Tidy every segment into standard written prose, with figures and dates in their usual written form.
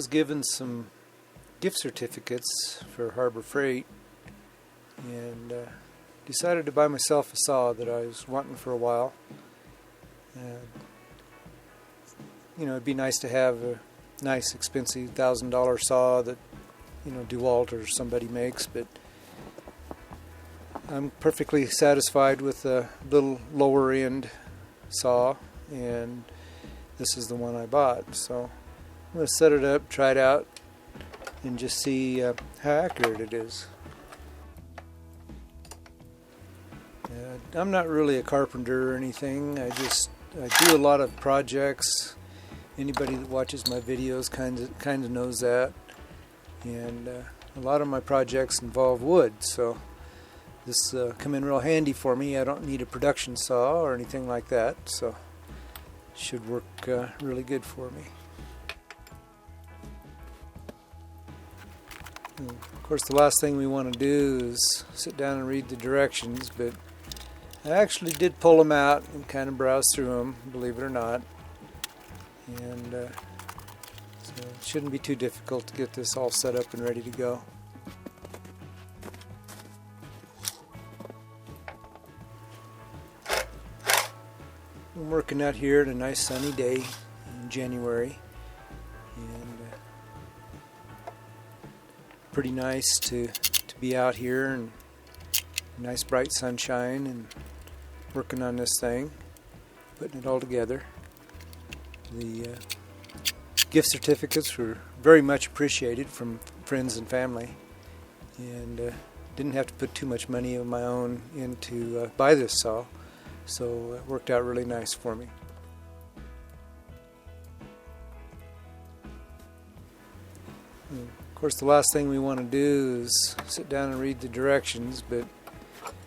was given some gift certificates for Harbor Freight and decided to buy myself a saw that I was wanting for a while. You know, it'd be nice to have a nice expensive $1,000 saw that, you know, DeWalt or somebody makes, but I'm perfectly satisfied with a little lower end saw, and this is the one I bought. So I'm going to set it up, try it out, and just see how accurate it is. I'm not really a carpenter or anything. I do a lot of projects. Anybody that watches my videos kind of knows that. And a lot of my projects involve wood, so this come in real handy for me. I don't need a production saw or anything like that, so it should work really good for me. And of course, the last thing we want to do is sit down and read the directions, but I actually did pull them out and kind of browse through them, believe it or not. And so it shouldn't be too difficult to get this all set up and ready to go. I'm working out here on a nice sunny day in January, and pretty nice to be out here and nice bright sunshine and working on this thing, putting it all together. The gift certificates were very much appreciated from friends and family, and didn't have to put too much money of my own in to buy this saw, so it worked out really nice for me. And of course, the last thing we want to do is sit down and read the directions, but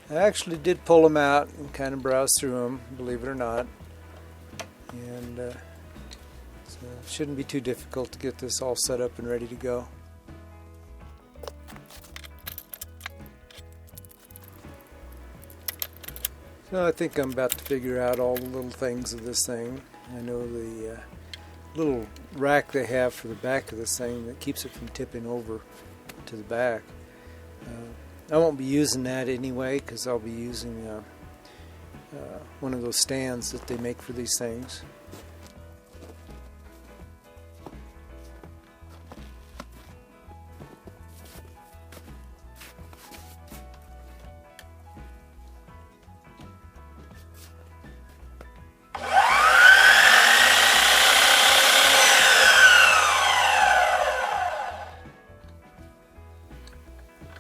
I actually did pull them out and kind of browse through them, believe it or not, and so it shouldn't be too difficult to get this all set up and ready to go. So I think I'm about to figure out all the little things of this thing. I know the little rack they have for the back of this thing that keeps it from tipping over to the back. I won't be using that anyway, because I'll be using one of those stands that they make for these things.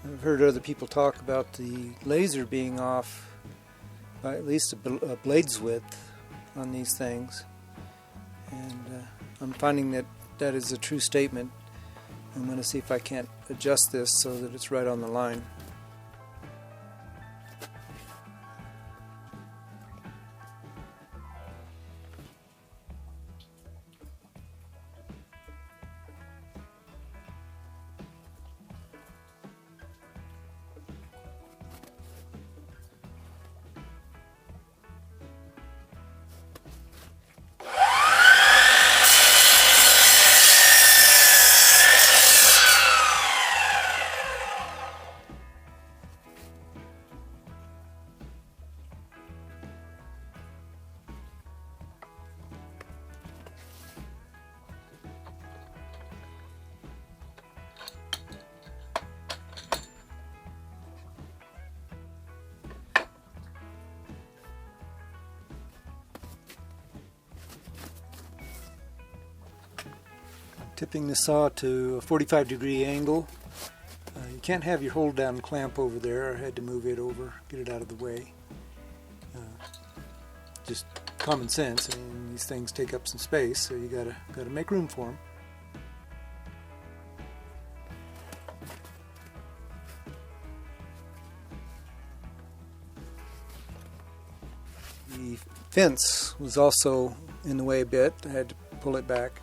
I've heard other people talk about the laser being off by at least a blade's width on these things, and I'm finding that that is a true statement. I'm going to see if I can't adjust this so that it's right on the line. Tipping the saw to a 45-degree angle. You can't have your hold down clamp over there. I had to move it over, get it out of the way. Just common sense. I mean, these things take up some space, so you gotta make room for them. The fence was also in the way a bit. I had to pull it back.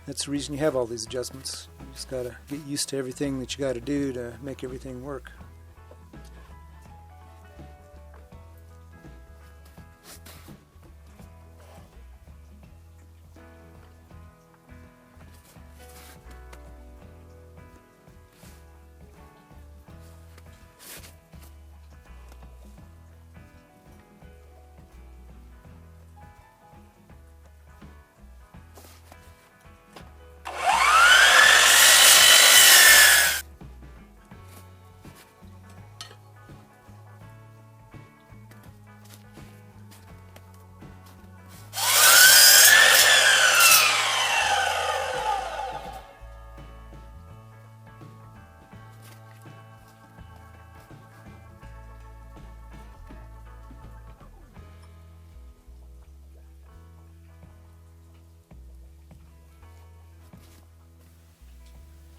That's the reason you have all these adjustments. You just got to get used to everything that you got to do to make everything work.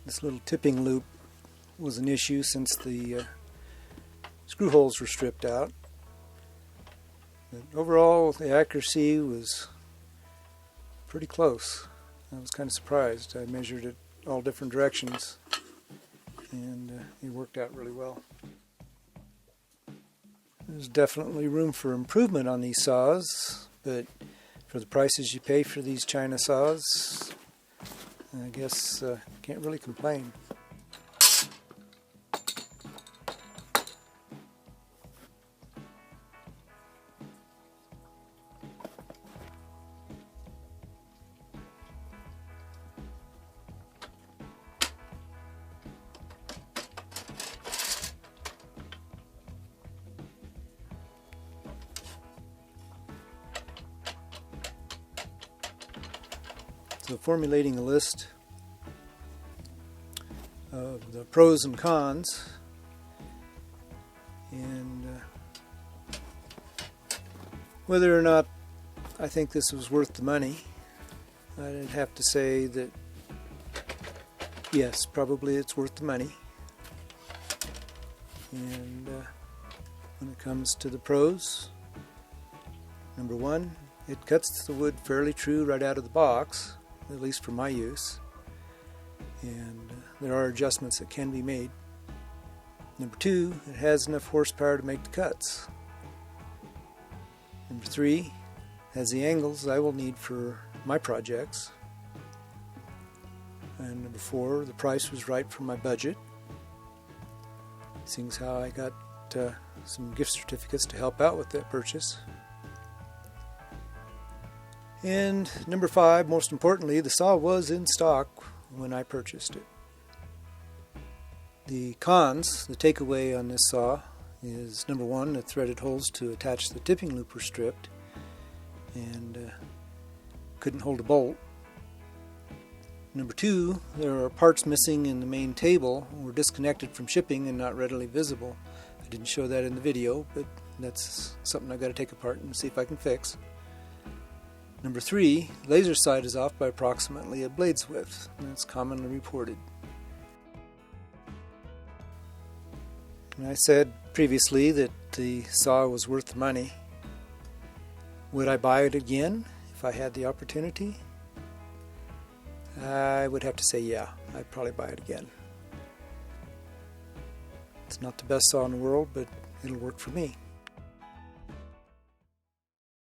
This little tipping loop was an issue since the screw holes were stripped out. But overall, the accuracy was pretty close. I was kind of surprised. I measured it all different directions, and it worked out really well. There's definitely room for improvement on these saws, but for the prices you pay for these China saws, I guess can't really complain. So formulating a list of the pros and cons, and whether or not I think this was worth the money, I'd have to say that yes, probably it's worth the money. And when it comes to the pros, number one, it cuts the wood fairly true right out of the box, at least for my use, and there are adjustments that can be made. Number two, it has enough horsepower to make the cuts. Number three, it has the angles I will need for my projects. And number four, the price was right for my budget. Seeing as how I got some gift certificates to help out with that purchase. And number five, most importantly, the saw was in stock when I purchased it. The cons, the takeaway on this saw is number one, the threaded holes to attach the tipping loop were stripped and couldn't hold a bolt. Number two, there are parts missing in the main table, were disconnected from shipping and not readily visible. I didn't show that in the video, but that's something I've got to take apart and see if I can fix. Number three, laser sight is off by approximately a blade's width, and that's commonly reported. And I said previously that the saw was worth the money. Would I buy it again if I had the opportunity? I would have to say yeah, I'd probably buy it again. It's not the best saw in the world, but it'll work for me.